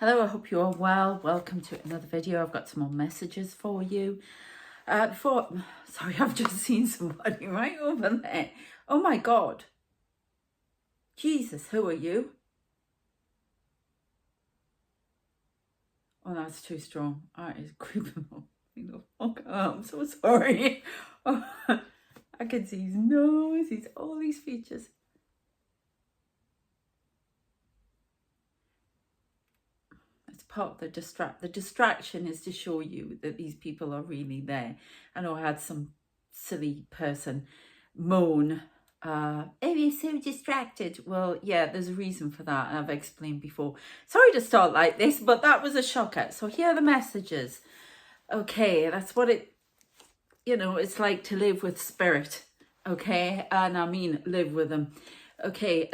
Hello, I hope you are well. Welcome to another video. I've got some more messages for you. Sorry, I've just seen somebody right over there. Oh my God. Jesus, who are you? Oh, that's too strong. That is creeping up. I'm so sorry. Oh, I can see his nose, all these features. It's part of the distraction is to show you that these people are really there. I know I had some silly person moan, oh, you're so distracted. Well, yeah, there's a reason for that, and I've explained before. Sorry to start like this, but that was a shocker. So here are the messages. Okay, that's what it's like to live with spirit. Okay, and I mean live with them. Okay,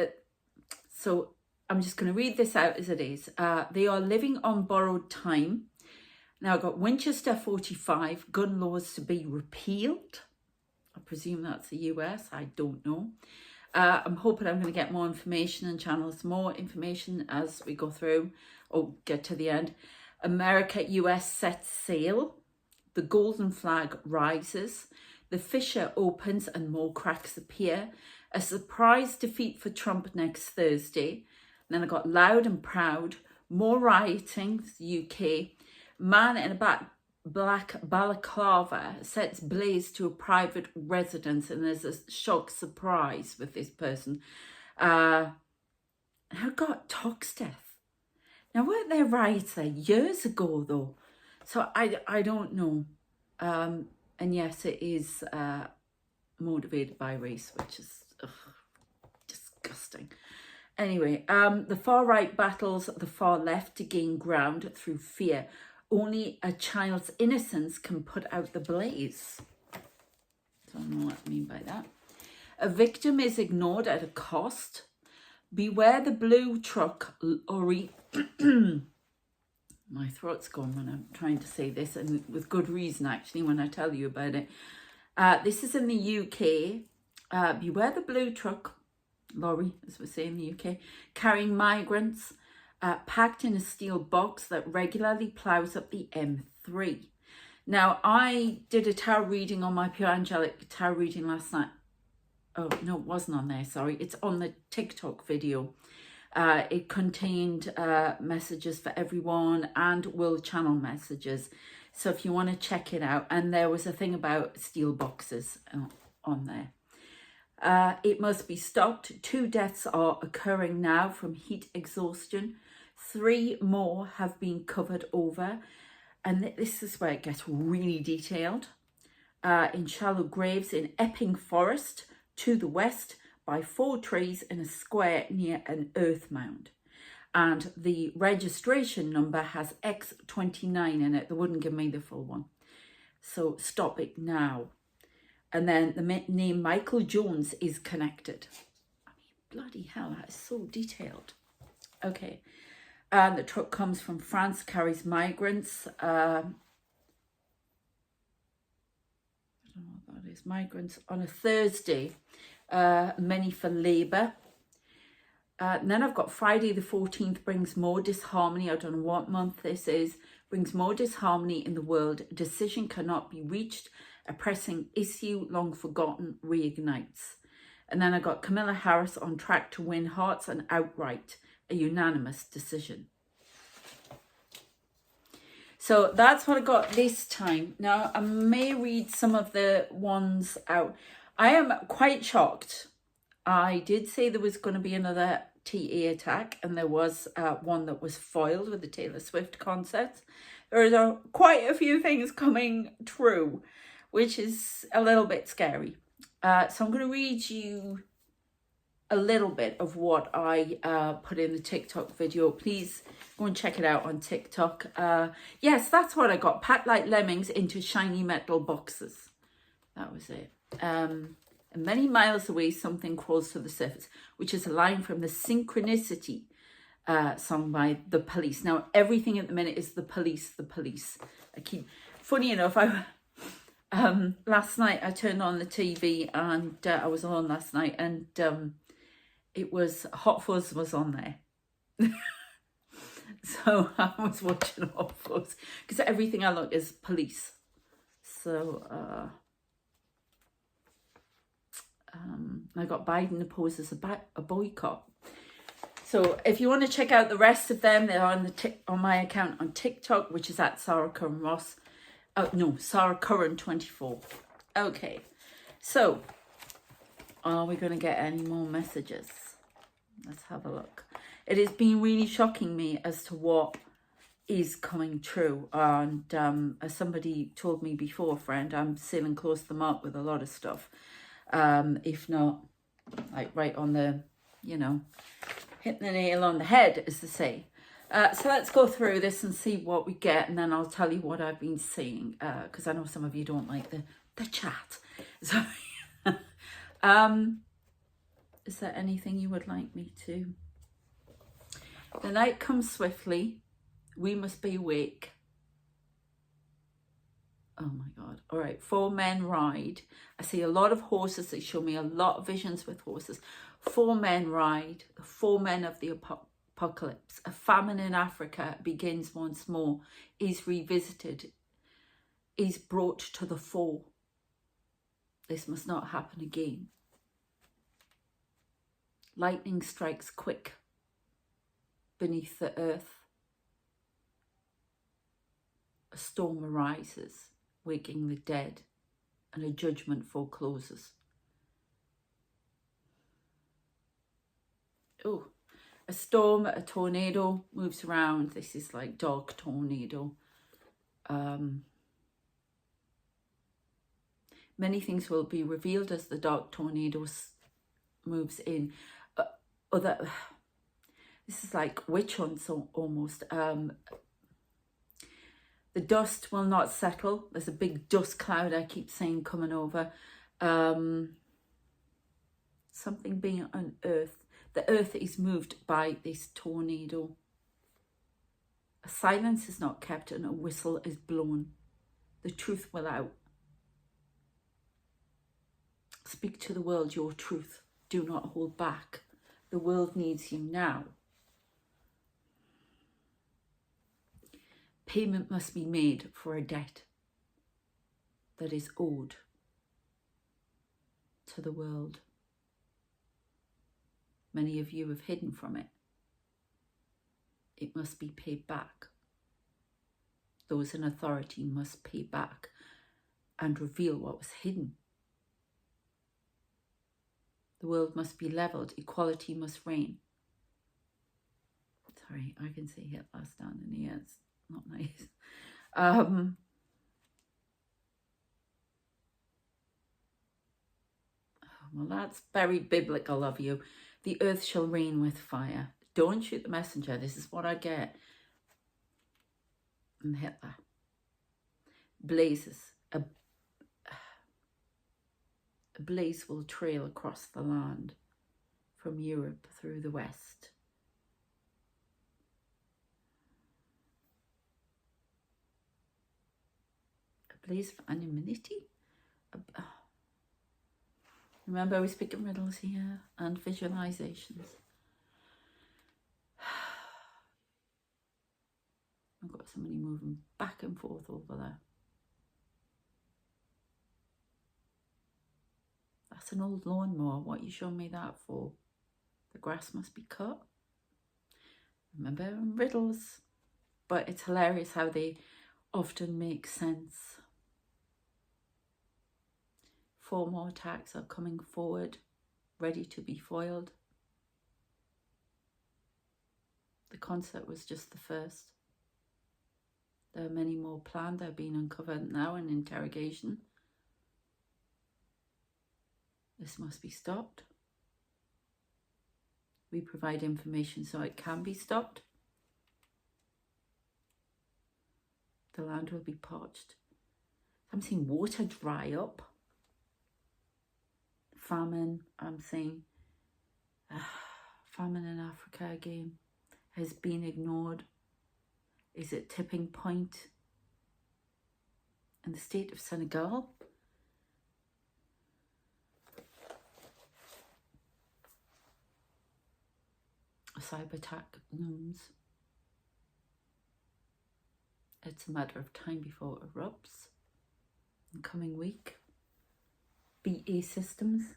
so I'm just going to read this out as it is. They are living on borrowed time. Now I've got Winchester 45, gun laws to be repealed. I presume that's the US, I don't know. I'm hoping I'm going to get more information and channel some more information as we go through or get to the end. America, US sets sail. The golden flag rises. The fissure opens and more cracks appear. A surprise defeat for Trump next Thursday. And then I got loud and proud. More rioting, UK. Man in a black balaclava sets blaze to a private residence, and there's a shock surprise with this person. And I got Toxteth. Now, weren't there riots there years ago, though? So I don't know. And yes, it is motivated by race, which is disgusting. Anyway, the far right battles the far left to gain ground through fear. Only a child's innocence can put out the blaze. Don't know what I mean by that. A victim is ignored at a cost. Beware the blue truck lorry. My throat's gone when I'm trying to say this, and with good reason, actually, when I tell you about it. This is in the UK. Beware the blue truck lorry, as we say in the UK, carrying migrants, packed in a steel box that regularly ploughs up the M3. Now, I did a tarot reading on my Pure Angelic tarot reading last night. Oh, no, it wasn't on there, sorry. It's on the TikTok video. It contained messages for everyone and will channel messages. So if you want to check it out. And there was a thing about steel boxes on there. It must be stopped. 2 deaths are occurring now from heat exhaustion. 3 more have been covered over. And this is where it gets really detailed. In shallow graves in Epping Forest to the west by 4 trees in a square near an earth mound. And the registration number has X29 in it. They wouldn't give me the full one. So stop it now. And then the name Michael Jones is connected. I mean, bloody hell, that is so detailed. Okay. And the truck comes from France, carries migrants. I don't know what that is. Migrants on a Thursday. Many for labour. And then I've got Friday the 14th brings more disharmony. I don't know what month this is. Brings more disharmony in the world. A decision cannot be reached. A pressing issue long forgotten reignites. And then I got Camilla Harris on track to win hearts and outright. A unanimous decision. So that's what I got this time. Now I may read some of the ones out. I am quite shocked. I did say there was going to be another TA attack, and there was one that was foiled with the Taylor Swift concert. There are quite a few things coming true, which is a little bit scary. So I'm going to read you a little bit of what I put in the TikTok video. Please go and check it out on TikTok. Yes, that's what I got. Packed like lemmings into shiny metal boxes. That was it. And many miles away, something crawls to the surface, which is a line from the Synchronicity song by The Police. Now, everything at the minute is The Police. Funny enough, last night I turned on the TV and I was alone last night, and it was Hot Fuzz was on there. So I was watching all of those because everything I look is police. So I got Biden opposes a boycott. So if you want to check out the rest of them, they're on my account on TikTok, which is at Sarah Curran Ross. Oh no, Sarah Curran 24. Okay, so are we going to get any more messages? Let's have a look. It has been really shocking me as to what is coming true. And as somebody told me before, friend, I'm sailing close to the mark with a lot of stuff. If not, like right on the, you know, hitting the nail on the head, as they say. So let's go through this and see what we get, and then I'll tell you what I've been seeing, because I know some of you don't like the chat. So, is there anything you would like me to? The night comes swiftly. We must be awake. Oh my God. All right. 4 men ride. I see a lot of horses. They show me a lot of visions with horses. 4 men ride. The 4 men of the apocalypse. A famine in Africa begins once more. Is revisited. Is brought to the fore. This must not happen again. Lightning strikes quick beneath the earth. A storm arises, waking the dead, and a judgment forecloses. Oh, a storm, a tornado moves around. This is like dark tornado. Many things will be revealed as the dark tornado moves in. This is like witch hunts almost. The dust will not settle. There's a big dust cloud, I keep saying, coming over. Something being unearthed. The earth is moved by this tornado. A silence is not kept and a whistle is blown. The truth will out. Speak to the world your truth. Do not hold back. The world needs you now. Payment must be made for a debt that is owed to the world. Many of you have hidden from it. It must be paid back. Those in authority must pay back and reveal what was hidden. The world must be leveled. Equality must reign. Sorry, I can see Hitler standing here. It's not nice. Well, that's very biblical of you. The earth shall reign with fire. Don't shoot the messenger. This is what I get. And Hitler. Blazes. A blaze will trail across the land from Europe through the west. A blaze of anonymity. Remember, we're speaking riddles here and visualizations. I've got somebody moving back and forth over there. That's an old lawnmower. What are you showing me that for? The grass must be cut. Remember, riddles. But it's hilarious how they often make sense. 4 more attacks are coming forward, ready to be foiled. The concert was just the first. There are many more planned. They're being uncovered now in interrogation. This must be stopped. We provide information so it can be stopped. The land will be parched. I'm seeing water dry up. Famine, I'm seeing famine in Africa again has been ignored. Is it tipping point in the state of Senegal? A cyber attack looms. It's a matter of time before it erupts. In the coming week, BA systems,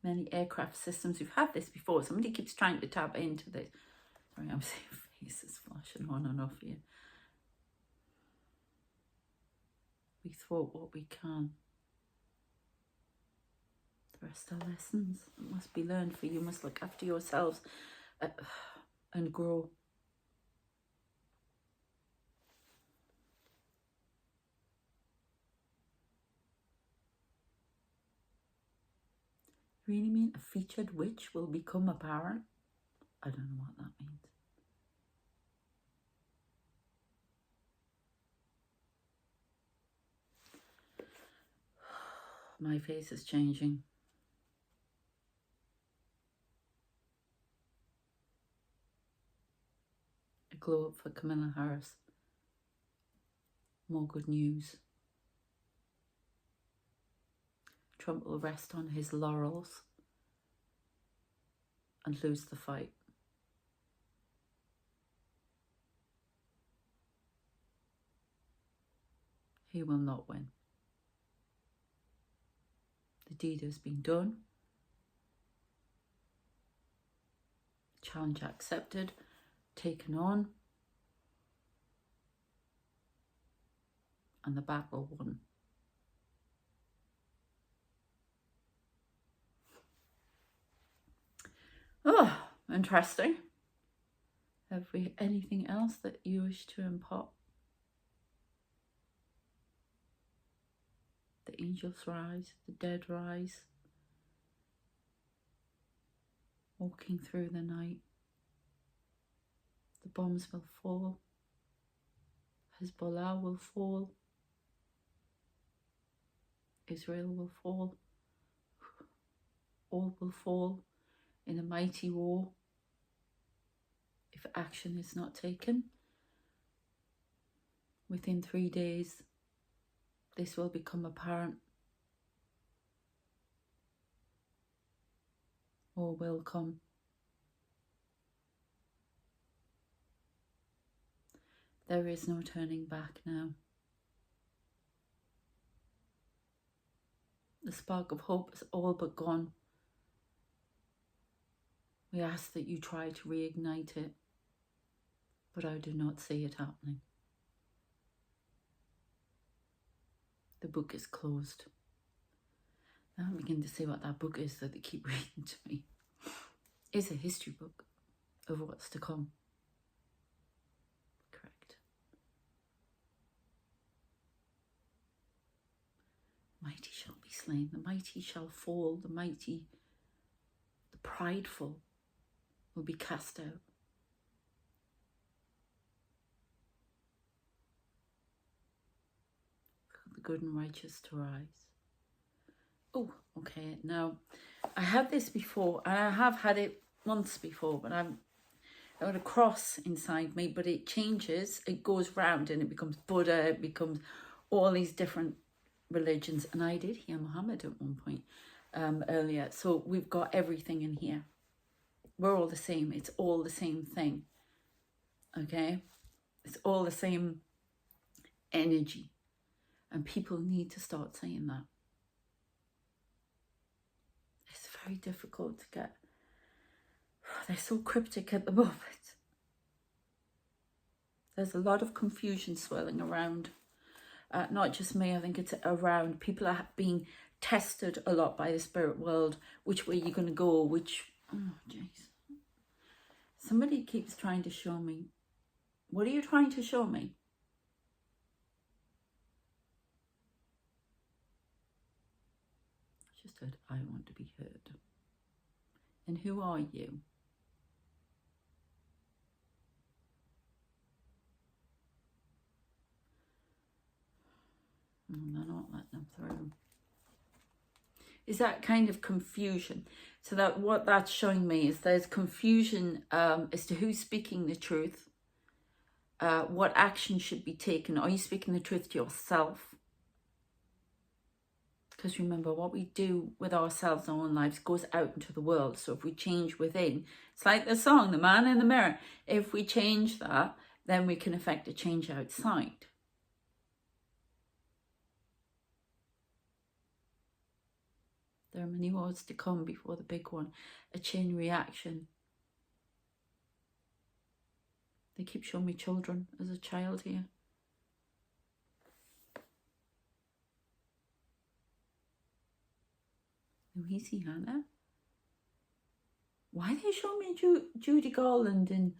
many aircraft systems. We've had this before. Somebody keeps trying to tap into this. Sorry, I'm seeing faces flashing on and off here. We thwart what we can. The rest are lessons that must be learned, for you must look after yourselves and grow. Really mean a featured witch will become apparent? I don't know what that means. My face is changing. A glow up for Camilla Harris. More good news. Trump will rest on his laurels and lose the fight. He will not win. The deed has been done. Challenge accepted, taken on, and the battle won. Oh, interesting. Have we anything else that you wish to impart? The angels rise, the dead rise, walking through the night. The bombs will fall. Hezbollah will fall. Israel will fall. All will fall in a mighty war if action is not taken. Within 3 days, this will become apparent. War will come. There is no turning back now. The spark of hope is all but gone. We ask that you try to reignite it, but I do not see it happening. The book is closed. Now I begin to see what that book is that they keep reading to me. It's a history book of what's to come. Correct. Mighty shall be slain, the mighty shall fall, the mighty, the prideful will be cast out. For the good and righteous to rise. Oh, okay, now I had this before, and I have had it once before, but I've got a cross inside me, but it changes, it goes round and it becomes Buddha, it becomes all these different religions, and I did hear Muhammad at one point earlier, so we've got everything in here. We're all the same, it's all the same thing, okay? It's all the same energy, and people need to start saying that. It's very difficult to get. They're so cryptic at the moment. There's a lot of confusion swirling around. Not just me, I think it's around. People are being tested a lot by the spirit world. Which way you're going to go, which... Oh, jeez. Somebody keeps trying to show me. What are you trying to show me? I just heard, I want to be heard. And who are you? They're not letting them through. Is that kind of confusion? So that what that's showing me is there's confusion as to who's speaking the truth, what action should be taken. Are you speaking the truth to yourself? Because remember, what we do with ourselves in our own lives goes out into the world. So if we change within, it's like the song, The Man in the Mirror. If we change that, then we can affect a change outside. There are many wars to come before the big one. A chain reaction. They keep showing me children as a child here. Louisiana. Why they show me Judy Garland in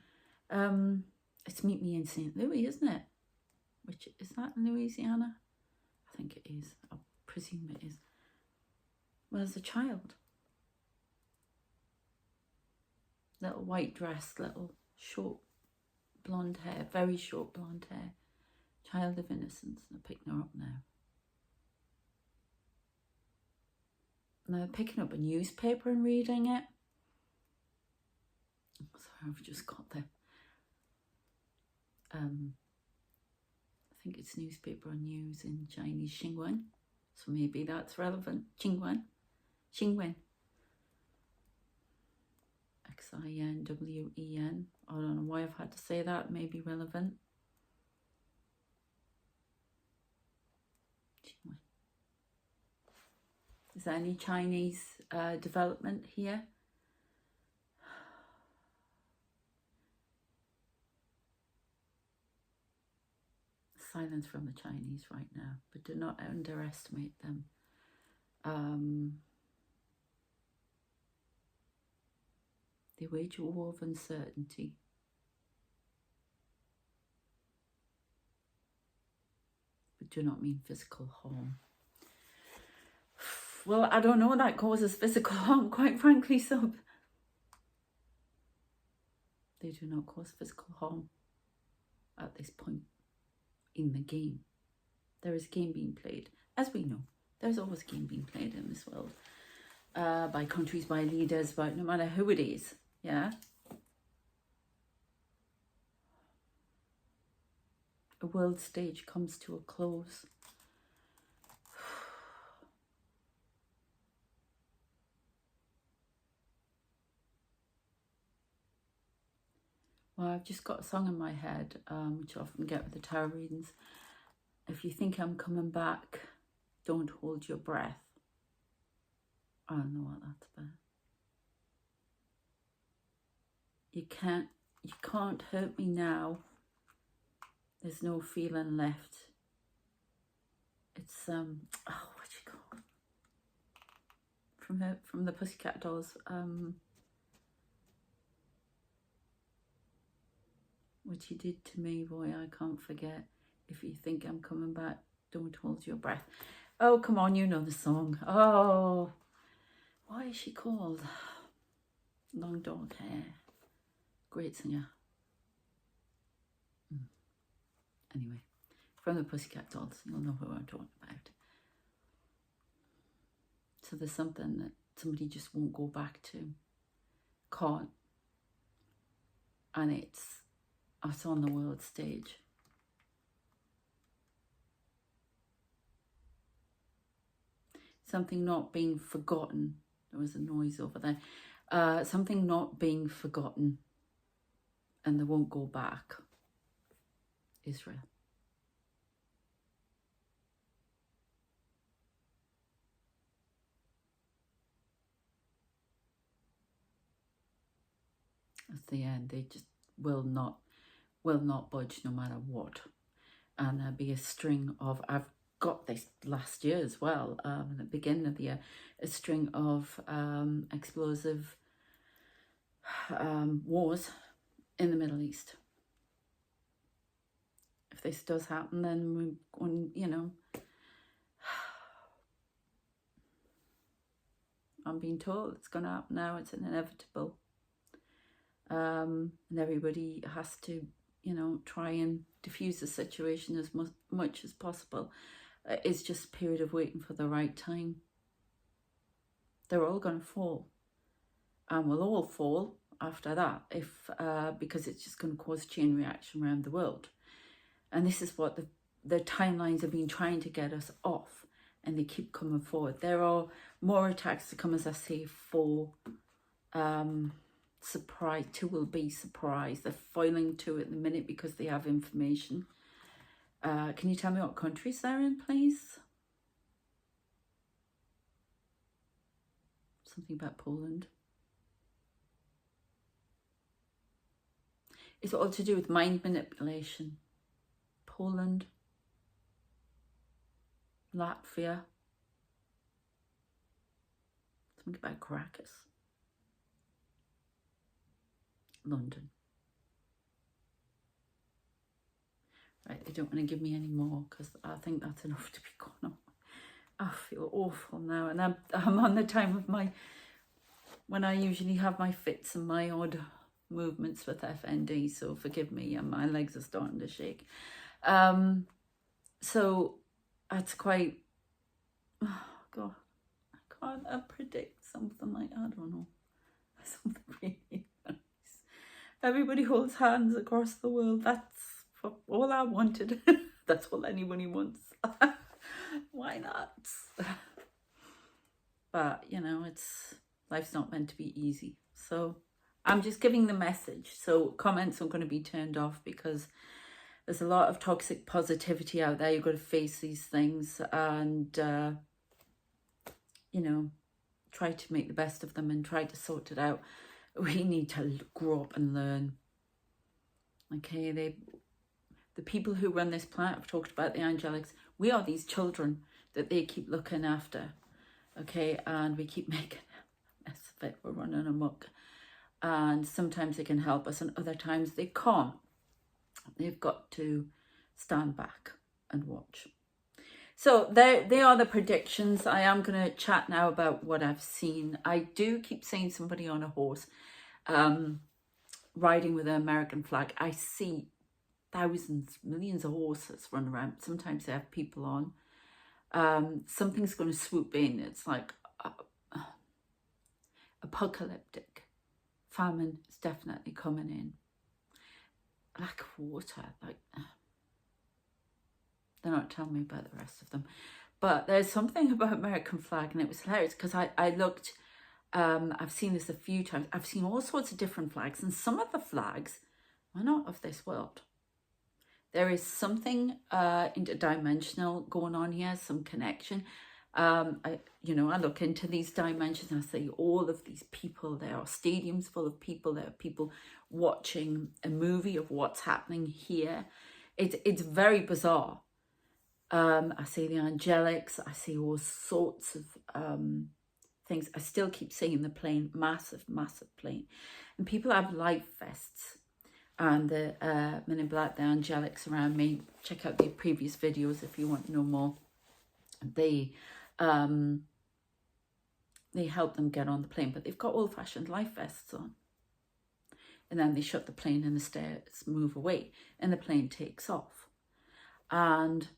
it's Meet Me in St. Louis, isn't it? Which is that in Louisiana? I think it is. I presume it is. Well, as a child. Little white dress, little short blonde hair, very short blonde hair. Child of innocence. I'm picking her up now. Now picking up a newspaper and reading it. Sorry, I've just got the I think it's newspaper or news in Chinese, Xinguan. So maybe that's relevant. Xinguan. Xinguan. Xinwen. I don't know why I've had to say that. Maybe relevant. Xinguan. Is there any Chinese development here? Silence from the Chinese right now, but do not underestimate them. They wage a war of uncertainty. But do not mean physical harm. Well, I don't know that causes physical harm, quite frankly, so they do not cause physical harm at this point in the game. There is a game being played, as we know. There's always a game being played in this world, by countries, by leaders, but no matter who it is, yeah. A world stage comes to a close. Well, I've just got a song in my head, which I often get with the tarot readings. If you think I'm coming back, don't hold your breath. I don't know what that's about. You can't hurt me now. There's no feeling left. It's what do you call it? From the Pussycat Dolls. What you did to me, boy, I can't forget. If you think I'm coming back, don't hold your breath. Oh, come on, you know the song. Oh, what is she called? Long dark hair. Great singer. Anyway, from the Pussycat Dolls, you'll know who I'm talking about. So there's something that somebody just won't go back to. Can't. And it's on the world stage. Something not being forgotten. There was a noise over there. Something not being forgotten. And they won't go back. Israel. That's the end. They just will not budge no matter what. And there'll be a string of, I've got this last year as well, at the beginning of the year, a string of explosive wars in the Middle East. If this does happen, then we're going, you know, I'm being told it's going to happen now. It's inevitable. And everybody has to, you know, try and diffuse the situation as much as possible. It's just a period of waiting for the right time. They're all going to fall. And we'll all fall after that, because it's just going to cause a chain reaction around the world. And this is what the timelines have been trying to get us off, and they keep coming forward. There are more attacks to come, as I say, for surprised. Two will be surprised. They're foiling two at the minute because they have information. Can you tell me what countries they're in, please? Something about Poland. It's all to do with mind manipulation. Poland, Latvia, something about Caracas, London. Right, they don't want to give me any more because I think that's enough to be going on. I feel awful now, and I'm on the time of when I usually have my fits and my odd movements with FND, so forgive me, and my legs are starting to shake. So that's quite, oh God, I can't predict something like, I don't know, something really nice. Everybody holds hands across the world. That's all I wanted. That's all anybody wants. Why not? But, you know, life's not meant to be easy. So I'm just giving the message. So comments are going to be turned off because there's a lot of toxic positivity out there. You've got to face these things and, you know, try to make the best of them and try to sort it out. We need to grow up and learn. Okay, the people who run this planet, I've talked about the angelics. We are these children that they keep looking after. Okay, and we keep making a mess of it. We're running amok. And sometimes they can help us and other times they can't. They've got to stand back and watch. So they are the predictions. I am going to chat now about what I've seen. I do keep seeing somebody on a horse riding with an American flag. I see thousands, millions of horses run around. Sometimes they have people on. Something's going to swoop in. It's like apocalyptic. Famine is definitely coming in. Lack of water, like they're not telling me about the rest of them. But there's something about American flag, and it was hilarious because I looked, I've seen this a few times. I've seen all sorts of different flags, and some of the flags are not of this world. There is something interdimensional going on here, some connection. I look into these dimensions and I see all of these people. There are stadiums full of people. There are people watching a movie of what's happening here. It's very bizarre. I see the angelics. I see all sorts of things. I still keep seeing the plane, massive, massive plane. And people have life vests. And the Men in Black, the angelics around me. Check out the previous videos if you want to know more. They help them get on the plane, but they've got old-fashioned life vests on. And then they shut the plane and the stairs move away and the plane takes off. And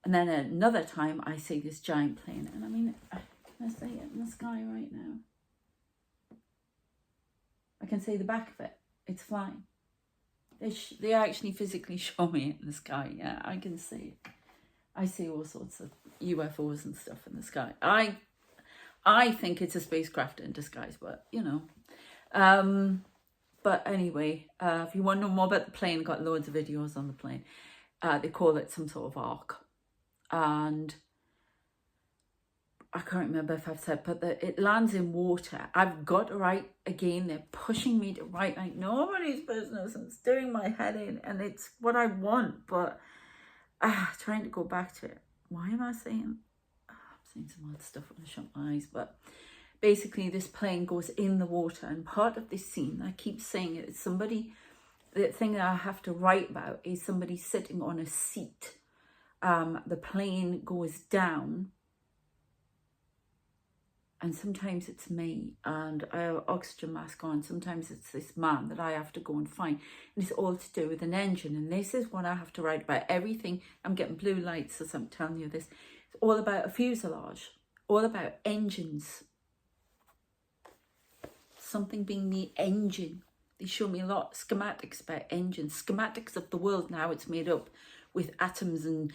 then another time I see this giant plane, and I mean, can I see it in the sky right now? I can see the back of it. It's flying. They actually physically show me it in the sky. Yeah, I can see it. I see all sorts of UFOs and stuff in the sky. I think it's a spacecraft in disguise, but you know. But anyway, if you want to know more about the plane, I've got loads of videos on the plane. They call it some sort of arc. And I can't remember if I've said, but it lands in water. I've got to write again. They're pushing me to write like nobody's business. And it's doing my head in. And it's what I want, but trying to go back to it. Why am I saying? I'm saying some odd stuff when I shut my eyes. But basically, this plane goes in the water. And part of this scene, I keep saying it, it's somebody, the thing that I have to write about is somebody sitting on a seat. The plane goes down. And sometimes it's me and I have an oxygen mask on. Sometimes it's this man that I have to go and find. And it's all to do with an engine. And this is what I have to write about. Everything, I'm getting blue lights as I'm telling you this. It's all about a fuselage. All about engines. Something being the engine. They show me a lot of schematics about engines. Schematics of the world now. It's made up with atoms and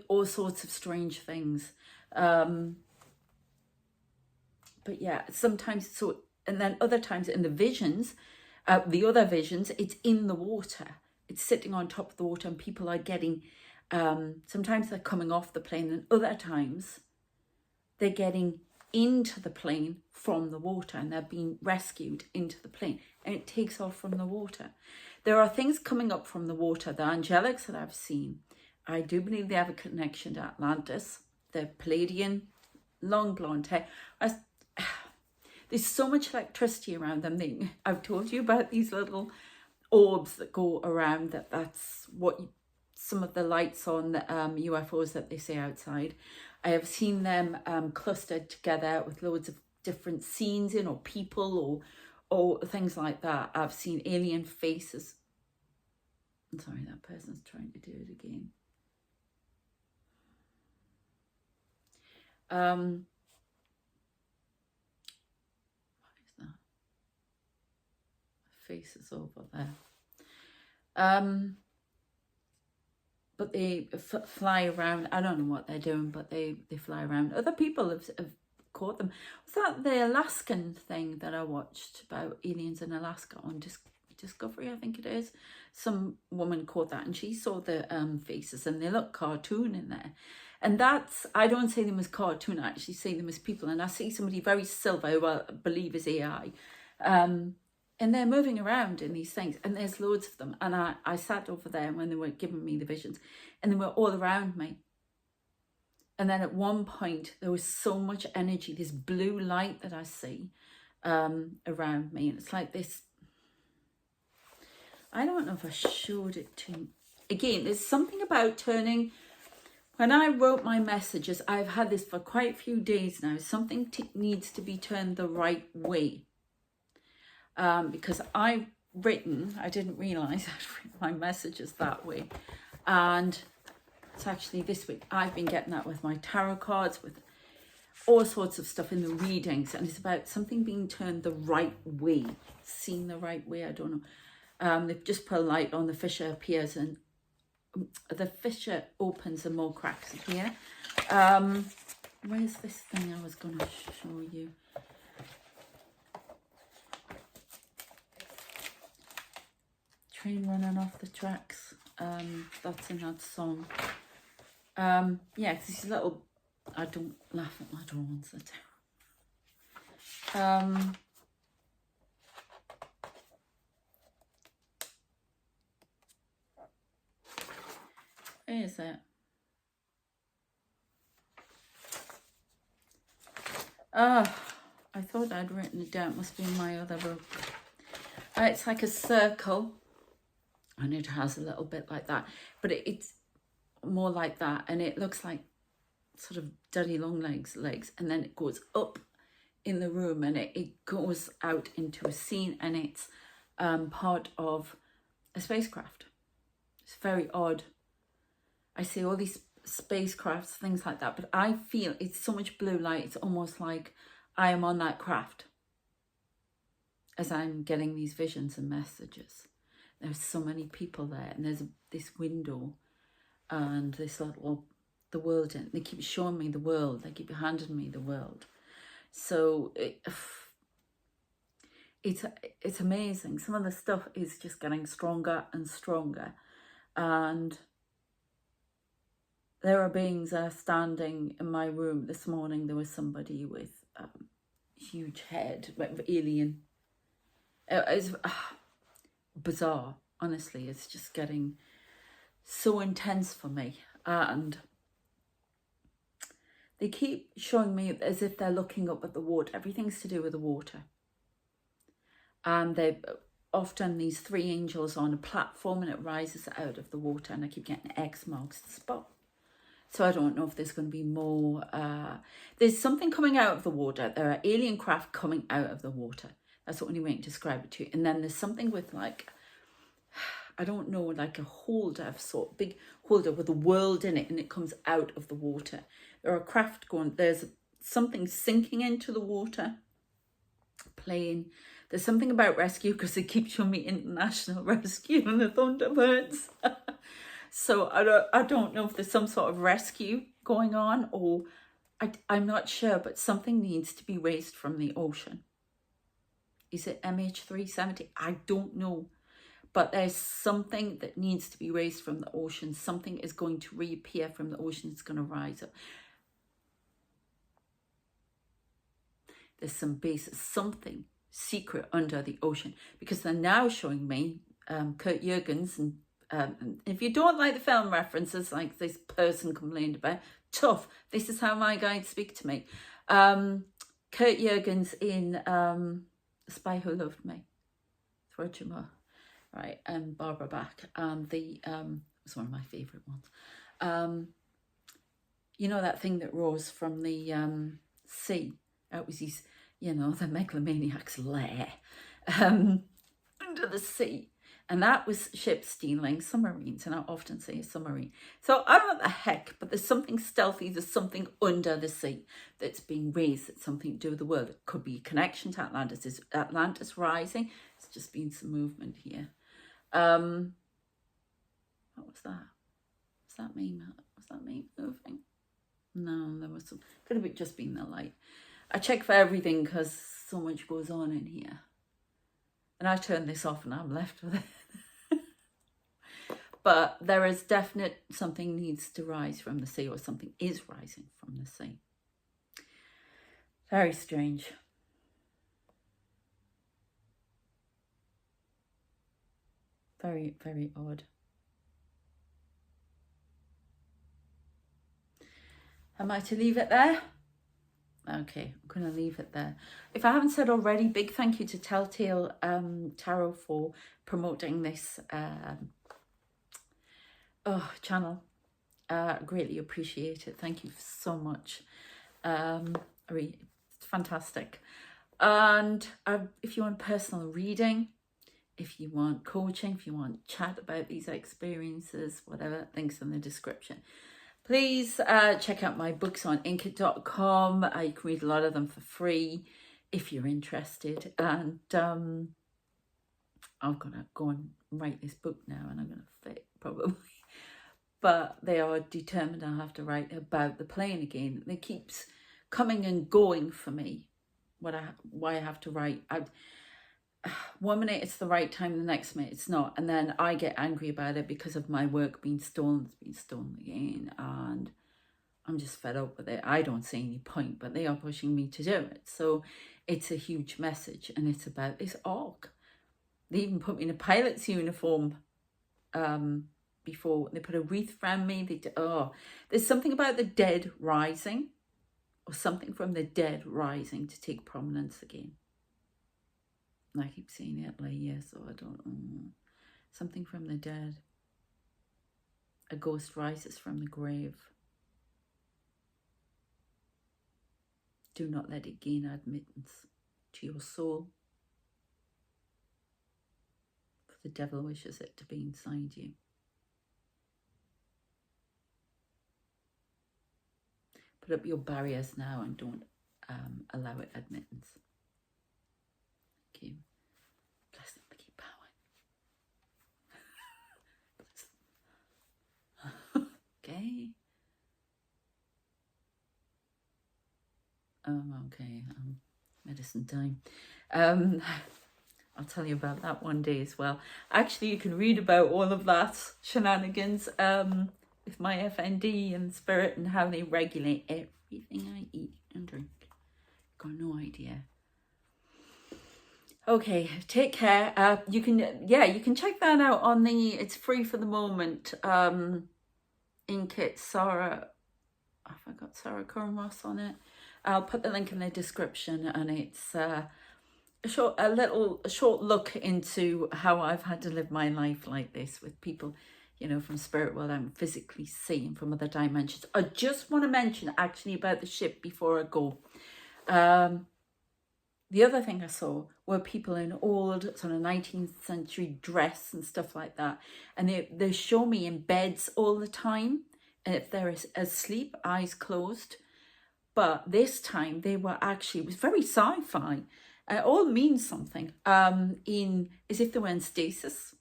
all sorts of strange things. But yeah, sometimes so, and then other times in the visions, The other visions, it's in the water. It's sitting on top of the water, and people are getting, sometimes they're coming off the plane, and other times they're getting into the plane from the water, and they're being rescued into the plane, and it takes off from the water. There are things coming up from the water. The angelics that I've seen, I do believe they have a connection to Atlantis. They're Palladian, long blonde hair. There's so much electricity around them. I've told you about these little orbs that go around. That's what some of the lights on the UFOs that they say outside. I have seen them clustered together with loads of different scenes in, or people, or things like that. I've seen alien faces. I'm sorry, that person's trying to do it again. What is that? Faces over there. But they fly around. I don't know what they're doing, but they fly around. Other people have caught them. Was that the Alaskan thing that I watched about aliens in Alaska on Discovery, I think it is? Some woman caught that, and she saw the faces, and they look cartoon in there. And that's, I don't say them as cartoon, I actually say them as people. And I see somebody very silver, who I believe is AI, and they're moving around in these things, and there's loads of them. And I sat over there when they were giving me the visions, and they were all around me. And then at one point, there was so much energy, this blue light that I see around me. And it's like this, I don't know if I showed it to you. Again, there's something about turning, when I wrote my messages, I've had this for quite a few days now, something needs to be turned the right way. Because I've written, I didn't realise I'd written my messages that way. And it's actually this week, I've been getting that with my tarot cards, with all sorts of stuff in the readings. And it's about something being turned the right way, seen the right way, I don't know. They've just put a light on, the fissure appears, and the fissure opens and more cracks appear. Where's this thing I was going to show you? Train running off the tracks. That's in that song. Yeah, cause these little, I don't laugh at my drawings. Where is it? Oh, I thought I'd written it down. It must be in my other book. It's like a circle, and it has a little bit like that, but it's more like that, and it looks like sort of daddy long legs, and then it goes up in the room, and it goes out into a scene, and it's part of a spacecraft. It's very odd. I see all these spacecrafts, things like that, but I feel it's so much blue light, it's almost like I am on that craft as I'm getting these visions and messages. There's so many people there, and there's this window and this little, the world, and they keep showing me the world, they keep handing me the world. So it's amazing. Some of the stuff is just getting stronger and stronger, and there are beings that are standing in my room. This morning there was somebody with a huge head, alien. It's bizarre, honestly. It's just getting so intense for me, and they keep showing me as if they're looking up at the water. Everything's to do with the water, and they're often these three angels on a platform, and it rises out of the water, and I keep getting X marks the spot. So I don't know if there's going to be more. There's something coming out of the water. There are alien craft coming out of the water. That's the only way to describe it to you. And then there's something with like, I don't know, like a holder of sort, big holder with a world in it, and it comes out of the water. There are craft going, there's something sinking into the water, playing. There's something about rescue, because they keep showing me international rescue and the Thunderbirds. So I don't know if there's some sort of rescue going on, or I'm not sure, but something needs to be raised from the ocean. Is it MH370? I don't know. But there's something that needs to be raised from the ocean. Something is going to reappear from the ocean. It's going to rise up. There's some basis, something secret under the ocean. Because they're now showing me Kurt Jürgens. And if you don't like the film references, like this person complained about, tough. This is how my guides speak to me. Kurt Jürgens in The Spy Who Loved Me. Through right, and Barbara Bach, and it's one of my favourite ones. You know that thing that rose from the sea? That was his, you know, the megalomaniac's lair under the sea. And that was ships stealing submarines, and I often say a submarine. So I don't know what the heck, but there's something stealthy, there's something under the sea that's being raised, that's something to do with the world. It could be a connection to Atlantis. Is Atlantis rising? It's just been some movement here. What was that? Was that me? Was that me moving? No, there was some. Could have just been the light. I check for everything because so much goes on in here. And I turn this off and I'm left with it. But there is definite something needs to rise from the sea, or something is rising from the sea. Very strange. Very, very odd. Am I to leave it there? Okay, I'm going to leave it there. If I haven't said already, big thank you to Telltale Tarot for promoting this channel. Greatly appreciate it. Thank you so much. It's fantastic. And if you want personal reading, if you want coaching, if you want chat about these experiences, whatever, links in the description. Please check out my books on Inc.com. You can read a lot of them for free if you're interested. And I'm going to go and write this book now, and I'm going to fit probably. But they are determined I have to write about the plane again. It keeps coming and going for me. Why I have to write. One minute it's the right time, the next minute it's not, and then I get angry about it because of my work being stolen. It's been stolen again, and I'm just fed up with it. I don't see any point, but they are pushing me to do it. So it's a huge message, and it's about this arc. They even put me in a pilot's uniform before. They put a wreath around me. There's something about the dead rising, or something from the dead rising to take prominence again. I keep saying Italy, yes, so I don't know. Something from the dead. A ghost rises from the grave. Do not let it gain admittance to your soul, for the devil wishes it to be inside you. Put up your barriers now and don't allow it admittance. Thank you. Bless them to keep power. Okay. Okay. Medicine time. I'll tell you about that one day as well. Actually, you can read about all of that shenanigans with my FND and spirit and how they regulate everything I eat and drink. Got no idea. Okay, take care. You can check that out on it's free for the moment. Inkit Sarah, I forgot Sarah Cornross on it. I'll put the link in the description, and it's a short look into how I've had to live my life like this with people, you know, from spirit world I'm physically seeing from other dimensions. I just want to mention actually about the ship before I go. The other thing I saw were people in old sort of 19th century dress and stuff like that. And they show me in beds all the time. And if they're asleep, eyes closed. But this time they were actually, it was very sci-fi. It all means something. As if they were in stasis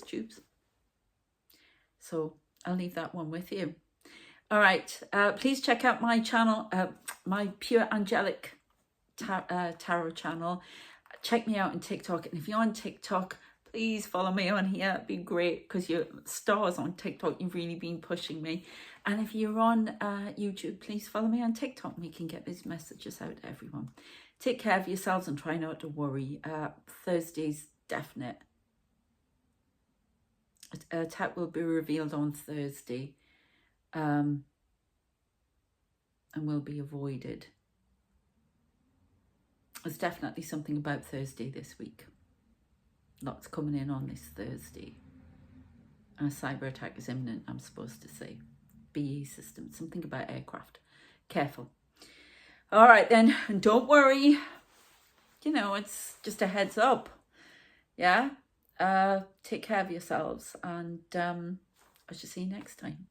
tubes. So I'll leave that one with you. All right. Please check out my channel, my Pure Angelic Tarot channel. check me out on TikTok. And if you're on TikTok, please follow me on here. It'd be great because you're stars on TikTok. You've really been pushing me. And if you're on YouTube, please follow me on TikTok. We can get these messages out to everyone. Take care of yourselves and try not to worry. Thursday's definite. Attack will be revealed on Thursday. And will be avoided. There's definitely something about Thursday this week. Lots coming in on this Thursday. And a cyber attack is imminent, I'm supposed to say. BE system, something about aircraft. Careful. All right then, and don't worry. You know, it's just a heads up. Yeah? Take care of yourselves, and I shall see you next time.